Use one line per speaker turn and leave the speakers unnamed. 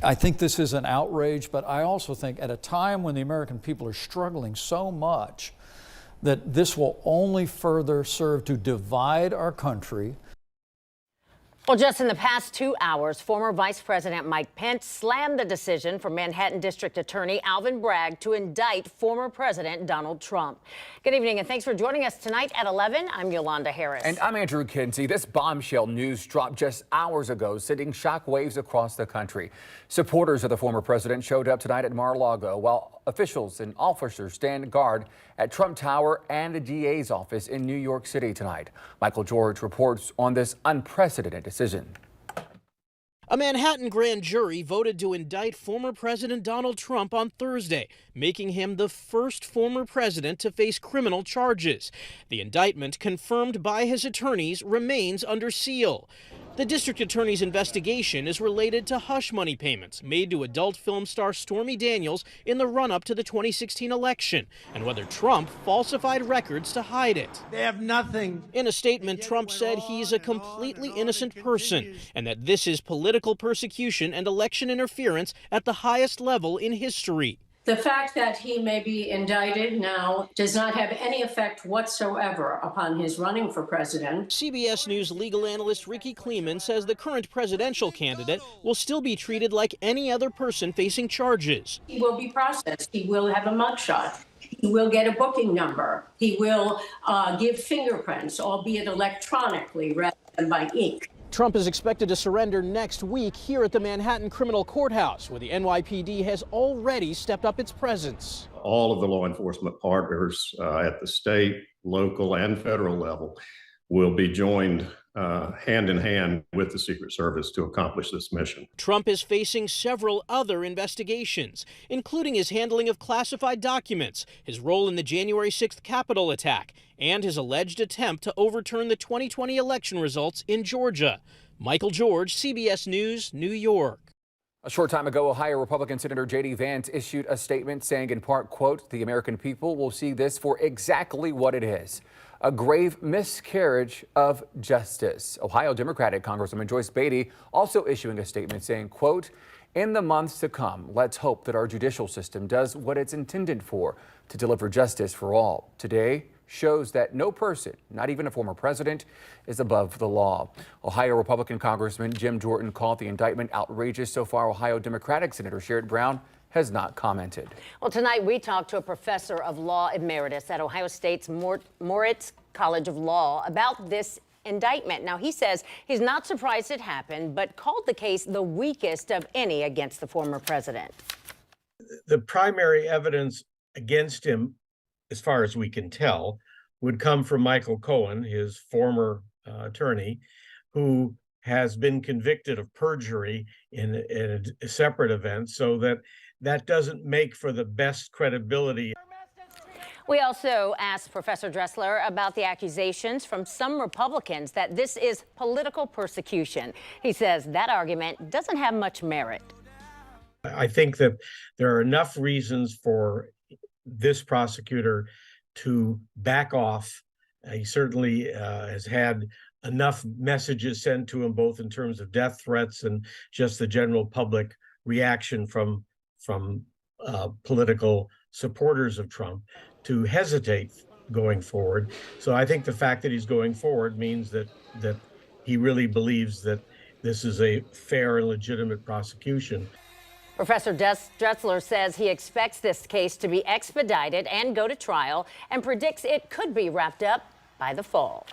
I think this is an outrage, but I also think at a time when the American people are struggling so much that this will only further serve to divide our country.
Well, just in the past 2 hours, former Vice President Mike Pence slammed the decision from Manhattan District Attorney Alvin Bragg to indict former President Donald Trump. Good evening, and thanks for joining us tonight at 11. I'm Yolanda Harris.
And I'm Andrew Kinsey. This bombshell news dropped just hours ago, sending shockwaves across the country. Supporters of the former president showed up tonight at Mar-a-Lago, while officials and officers stand guard at Trump Tower and the DA's office in New York City tonight. Michael George reports on this unprecedented decision.
A Manhattan grand jury voted to indict former President Donald Trump on Thursday, making him the first former president to face criminal charges. The indictment, confirmed by his attorneys, remains under seal. The district attorney's investigation is related to hush money payments made to adult film star Stormy Daniels in the run-up to the 2016 election, and whether Trump falsified records to hide it.
They have nothing.
In a statement, Trump said he's a completely innocent person and that this is political persecution and election interference at the highest level in history.
The fact that he may be indicted now does not have any effect whatsoever upon his running for president.
CBS News legal analyst Ricky Kleeman says the current presidential candidate will still be treated like any other person facing charges.
He will be processed. He will have a mugshot. He will get a booking number. He will give fingerprints, albeit electronically rather than by ink.
Trump is expected to surrender next week here at the Manhattan Criminal Courthouse, where the NYPD has already stepped up its presence.
All of the law enforcement partners at the state, local, and federal level will be joined hand in hand with the Secret Service to accomplish this mission.
Trump is facing several other investigations, including his handling of classified documents, his role in the January 6th Capitol attack, and his alleged attempt to overturn the 2020 election results in Georgia. Michael George, CBS News, New York.
A short time ago, Ohio Republican Senator J.D. Vance issued a statement saying in part, quote, "The American people will see this for exactly what it is, a grave miscarriage of justice." Ohio Democratic Congresswoman Joyce Beatty also issuing a statement saying, quote, "In the months to come, let's hope that our judicial system does what it's intended for, to deliver justice for all. Today shows that no person, not even a former president, is above the law." Ohio Republican Congressman Jim Jordan called the indictment outrageous. So far, Ohio Democratic Senator Sherrod Brown has not commented.
Well, tonight we talked to a professor of law emeritus at Ohio State's Moritz College of Law about this indictment. Now, he says he's not surprised it happened, but called the case the weakest of any against the former president.
The primary evidence against him, as far as we can tell, would come from Michael Cohen, his former attorney, who has been convicted of perjury in a separate event, so that doesn't make for the best credibility.
We also asked Professor Dressler about the accusations from some Republicans that this is political persecution. He says that argument doesn't have much merit.
I think that there are enough reasons for this prosecutor to back off. He certainly has had enough messages sent to him, both in terms of death threats and just the general public reaction from political supporters of Trump, to hesitate going forward. So I think the fact that he's going forward means that he really believes that this is a fair and legitimate prosecution.
Professor Dressler says he expects this case to be expedited and go to trial, and predicts it could be wrapped up by the fall.